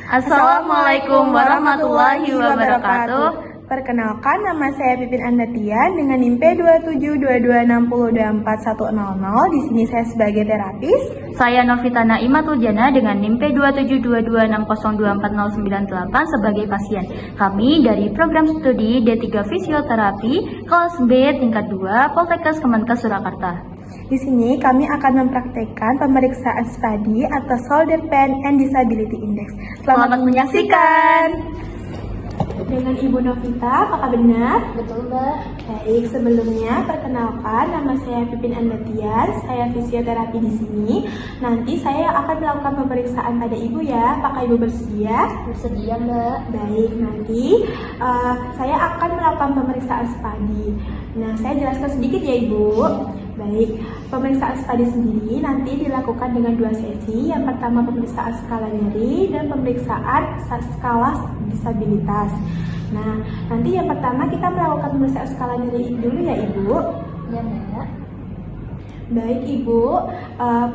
Assalamualaikum warahmatullahi wabarakatuh. Perkenalkan, nama saya Pipin Andatian dengan NIM P272260241000. Di sini saya sebagai terapis. Saya Novita Naimatul Jana dengan NIM P272260240998 sebagai pasien. Kami dari program studi D3 Fisioterapi kelas B tingkat 2 Poltekkes Kemenkes Surakarta. Di sini kami akan mempraktekkan pemeriksaan SPADI atau Shoulder Pain and Disability Index. Selamat menyaksikan. Dengan Ibu Novita, apakah benar? Betul, Mbak. Baik, sebelumnya perkenalkan, nama saya Pipin Andatian, saya fisioterapi di sini. Nanti saya akan melakukan pemeriksaan pada Ibu ya. Apakah Ibu bersedia? Bersedia, Mbak. Baik, nanti saya akan melakukan pemeriksaan SPADI. Nah, saya jelaskan sedikit ya Ibu. Baik, pemeriksaan SPADI sendiri nanti dilakukan dengan 2 sesi. Yang pertama pemeriksaan skala nyeri dan pemeriksaan skala disabilitas. Nah, nanti yang pertama kita melakukan pemeriksaan skala nyeri dulu ya Ibu. Ya, Mbak. Baik Ibu,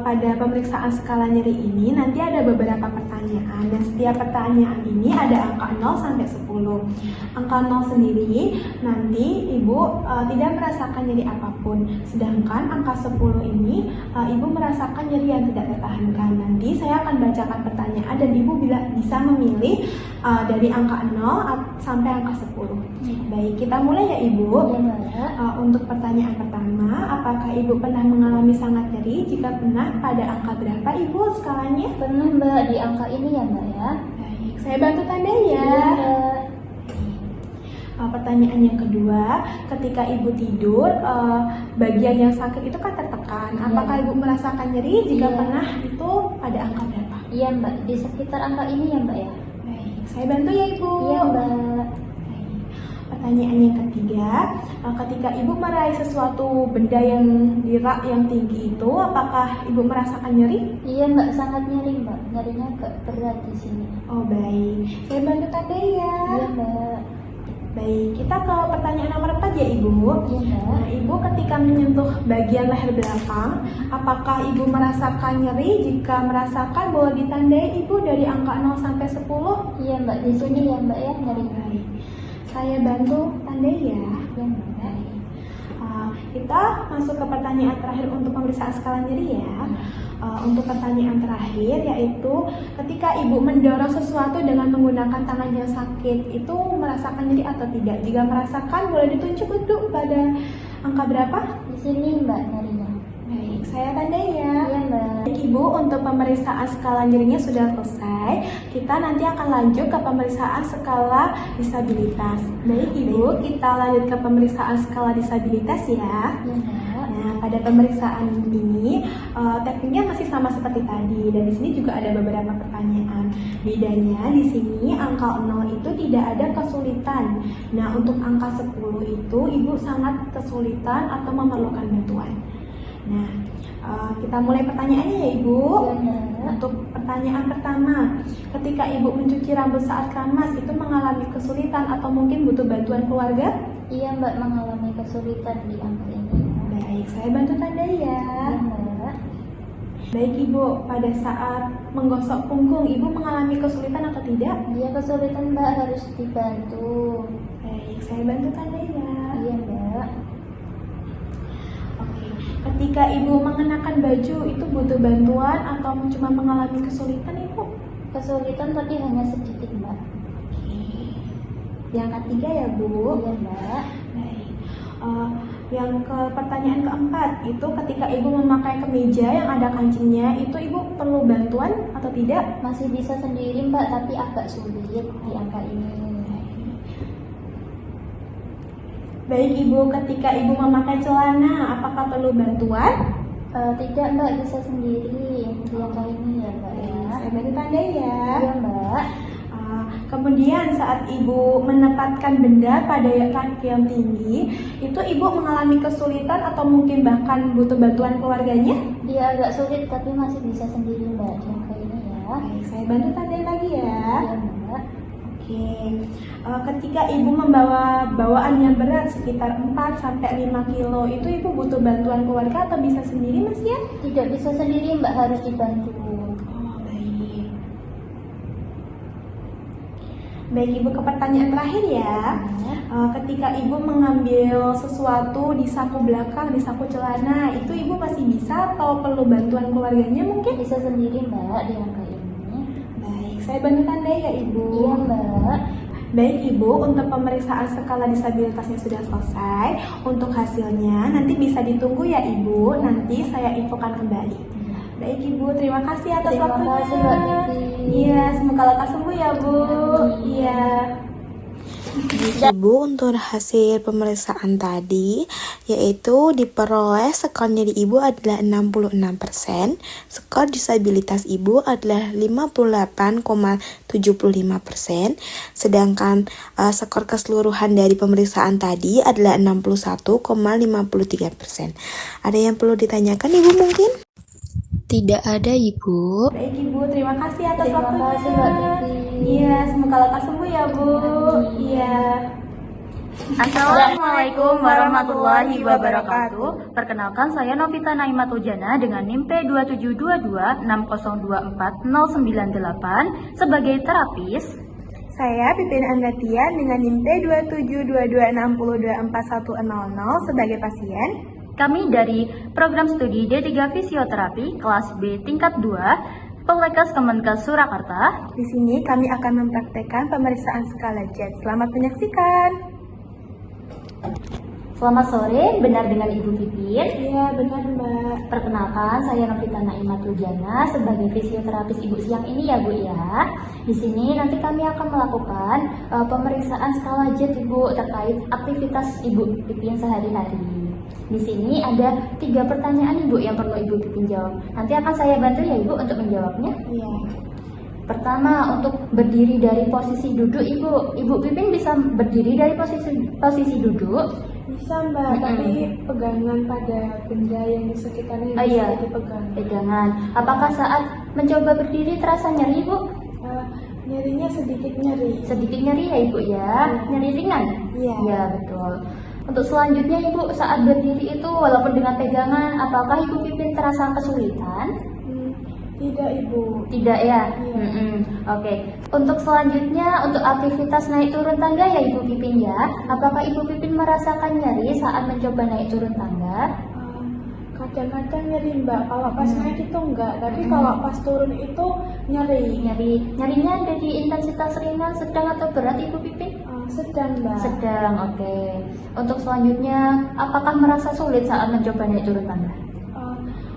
pada pemeriksaan skala nyeri ini nanti ada beberapa pertanyaan. Dan setiap pertanyaan ini ada angka 0 sampai 10. Angka 0 sendiri nanti Ibu tidak merasakan nyeri apapun. Sedangkan angka 10 ini Ibu merasakan nyeri yang tidak tertahankan. Nanti saya akan bacakan pertanyaan dan Ibu bisa memilih dari angka 0 sampai angka 10. Baik, kita mulai ya Ibu. Ya, Mbak. Untuk pertanyaan pertama, apakah Ibu pernah mengalami sangat nyeri? Jika pernah, pada angka berapa Ibu skalanya? Pernah, Mbak, di angka ini ya, Mbak ya. Baik, saya bantu tanda ya. Iya, Mbak. Pertanyaan yang kedua, ketika Ibu tidur, bagian yang sakit itu kan tertekan. Iya. Apakah Ibu merasakan nyeri? Jika Iya. pernah, itu pada angka berapa? Iya, Mbak. Di sekitar angka ini ya, Mbak ya. Baik, saya bantu ya Ibu. Iya, Mbak. Pertanyaan yang ketiga, ketika Ibu meraih sesuatu benda yang di rak yang tinggi itu, apakah Ibu merasakan nyeri? Iya, Mbak, sangat nyeri, Mbak. Nyerinya agak berat di sini. Oh baik, saya bantu tanda ya. Iya, Mbak. Baik, kita ke pertanyaan nomor 4 ya Ibu. Iya, Mbak. Nah, Ibu ketika menyentuh bagian leher belakang, apakah Ibu merasakan nyeri? Jika merasakan, boleh ditandai Ibu dari angka 0 sampai 10. Iya, Mbak, di sini ya, Mbak ya, nyeri. Baik, saya bantu tandai ya. Iya, Mbak. Kita masuk ke pertanyaan terakhir untuk pemeriksaan skala nyeri ya. Untuk pertanyaan terakhir yaitu ketika Ibu mendorong sesuatu dengan menggunakan tangan yang sakit, itu merasakan nyeri atau tidak? Jika merasakan, boleh ditunjuk dulu pada angka berapa? Di sini, Mbak, nyerinya. Baik, saya tandai ya. Iya, Mbak. Baik Ibu, untuk pemeriksaan skala nyerinya sudah selesai. Kita nanti akan lanjut ke pemeriksaan skala disabilitas. Baik Ibu, kita lanjut ke pemeriksaan skala disabilitas ya. Iya, Mbak. Nah, pada pemeriksaan ini tekniknya masih sama seperti tadi, dan di sini juga ada beberapa pertanyaan. Bedanya di sini angka 0 itu tidak ada kesulitan. Nah, untuk angka 10 itu Ibu sangat kesulitan atau memerlukan bantuan. Nah, kita mulai pertanyaannya ya Ibu. Iya, Mbak. Untuk pertanyaan pertama, ketika Ibu mencuci rambut saat keramas itu mengalami kesulitan atau mungkin butuh bantuan keluarga? Iya, Mbak, mengalami kesulitan di angka ini. Baik, saya bantu tanda ya. Iya, Mbak. Baik Ibu, pada saat menggosok punggung, Ibu mengalami kesulitan atau tidak? Dia kesulitan, Mbak, harus dibantu. Baik, saya bantu tanda ya. Iya, Mbak. Oke, ketika Ibu mengenakan baju, itu butuh bantuan atau cuma mengalami kesulitan Ibu? Kesulitan tapi hanya sedikit, Mbak. Oke. Yang ketiga ya Bu. Iya, Mbak. Baik. Yang ke pertanyaan keempat, itu ketika Ibu memakai kemeja yang ada kancingnya, itu Ibu perlu bantuan atau tidak? Masih bisa sendiri, Mbak, tapi agak sulit di angka ini. Baik Ibu, ketika Ibu memakai celana, apakah perlu bantuan? Tidak, Mbak, bisa sendiri di angka ini ya, Mbak ya. Saya bantu tanda ya. Iya, Mbak. Kemudian saat Ibu menempatkan benda pada kaki yang tinggi, itu Ibu mengalami kesulitan atau mungkin bahkan butuh bantuan keluarganya? Dia agak sulit tapi masih bisa sendiri, Mbak, di angka ini ya. Baik, saya bantu tanda lagi ya. Iya, Mbak. Oke, ketika Ibu membawa bawaan yang berat sekitar 4 sampai 5 kilo, itu Ibu butuh bantuan keluarga atau bisa sendiri Mas ya? Tidak bisa sendiri, Mbak, harus dibantu. Oh, baik. Baik Ibu, ke pertanyaan terakhir ya. Ketika Ibu mengambil sesuatu di saku belakang, di saku celana, itu Ibu masih bisa atau perlu bantuan keluarganya mungkin? Bisa sendiri Mbak di angka ini. Baik, saya bantu tanda ya Ibu. Iya Mbak. Baik Ibu, untuk pemeriksaan skala disabilitasnya sudah selesai. Untuk hasilnya nanti bisa ditunggu ya Ibu, nanti saya infokan kembali. Baik Ibu, terima kasih atas Terima waktunya. kasih, Mbak Titi. Iya, semoga lekas sembuh ya Bu. Iya. Ibu, untuk hasil pemeriksaan tadi yaitu diperoleh skor dari Ibu adalah 66%, skor disabilitas Ibu adalah 58,75%, sedangkan skor keseluruhan dari pemeriksaan tadi adalah 61,53%. Ada yang perlu ditanyakan Ibu mungkin? Tidak ada, Ibu. Baik Ibu, terima kasih atas Terima waktunya. kasih, Mbak Titi. Iya, semoga lekas sembuh ya Bu. Iya. Assalamualaikum warahmatullahi wabarakatuh. Perkenalkan saya Novita Naimat Ujana dengan NIM P27226098 sebagai terapis. Saya Pipin Andatia dengan NIM P272260241000 sebagai pasien. Kami dari Program Studi D3 Fisioterapi kelas B tingkat 2 Poltekkes Kemenkes Surakarta. Di sini kami akan mempraktekkan pemeriksaan skala JET. Selamat menyaksikan. Selamat sore, benar dengan Ibu Pipin? Iya, benar Mbak. Perkenalkan, saya Novita Naimat Ujana sebagai fisioterapis Ibu siang ini ya Bu ya. Di sini nanti kami akan melakukan pemeriksaan skala JET Ibu terkait aktivitas Ibu Pipin sehari-hari. Di sini ada 3 pertanyaan Ibu yang perlu Ibu Pipin jawab. Nanti akan saya bantu ya Ibu untuk menjawabnya. Iya. Pertama, untuk berdiri dari posisi duduk Ibu. Ibu Pipin bisa berdiri dari posisi duduk. Bisa Mbak, tapi pegangan pada benda yang di sekitarnya Oh, iya. bisa dipegang. Pegangan. Apakah saat mencoba berdiri terasa nyeri Ibu? Nyerinya sedikit nyeri. Sedikit nyeri ya Ibu ya. Nyeri ringan? Iya. Ya betul. Untuk selanjutnya Ibu saat berdiri itu walaupun dengan pegangan, apakah Ibu Pipin terasa kesulitan? Tidak Ibu. Tidak ya? Iya. Oke. Untuk selanjutnya untuk aktivitas naik turun tangga ya Ibu Pipin ya. Apakah Ibu Pipin merasakan nyeri saat mencoba naik turun tangga? Kadang-kadang nyeri Mbak. Kalau pas naik itu enggak, tapi kalau pas turun itu nyeri. Nyerinya ada di intensitas ringan, sedang atau berat Ibu Pipin? Sedang Mbak. Sedang, oke. Untuk selanjutnya, apakah merasa sulit saat mencoba naik turun tangga?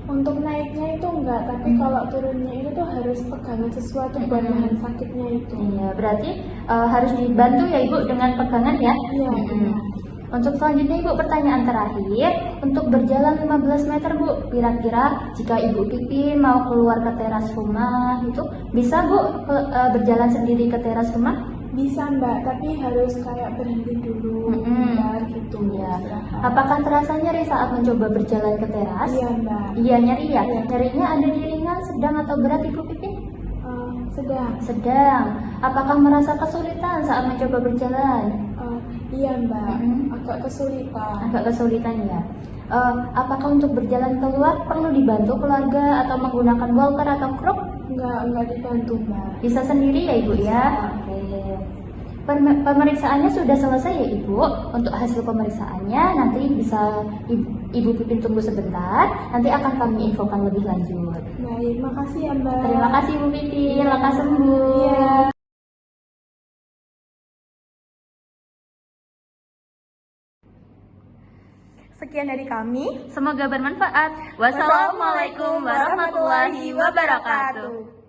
Untuk naiknya itu enggak, tapi kalau turunnya itu tuh harus pegangan sesuatu buat nahan sakitnya itu. Iya, berarti harus dibantu ya Ibu dengan pegangan ya? Iya. Untuk selanjutnya Ibu pertanyaan terakhir, untuk berjalan 15 meter Bu, kira-kira jika Ibu Pipin mau keluar ke teras rumah itu bisa Bu berjalan sendiri ke teras rumah? Bisa Mbak, tapi harus kayak berhenti dulu, bentar gitu. Ya. Istirahat. Apakah terasa nyeri saat mencoba berjalan ke teras? Iya Mbak. Iya nyeri ya. Iya. Nyerinya ada di ringan, sedang atau berat Ibu Pipin? Sedang. Sedang. Apakah merasa kesulitan saat mencoba berjalan? Iya Mbak, agak kesulitan. Agak kesulitan ya. Apakah untuk berjalan keluar perlu dibantu keluarga atau menggunakan walker atau kruk? Enggak dibantu Mbak. Bisa sendiri ya Ibu ya? Oke. Pemeriksaannya sudah selesai ya Ibu. Untuk hasil pemeriksaannya nanti bisa Ibu Pipin tunggu sebentar. Nanti akan kami infokan lebih lanjut. Baik, makasih ya Mbak. Terima kasih Ibu Pipin, lekas sembuh. Iya. Sekian dari kami. Semoga bermanfaat. Wassalamualaikum warahmatullahi wabarakatuh.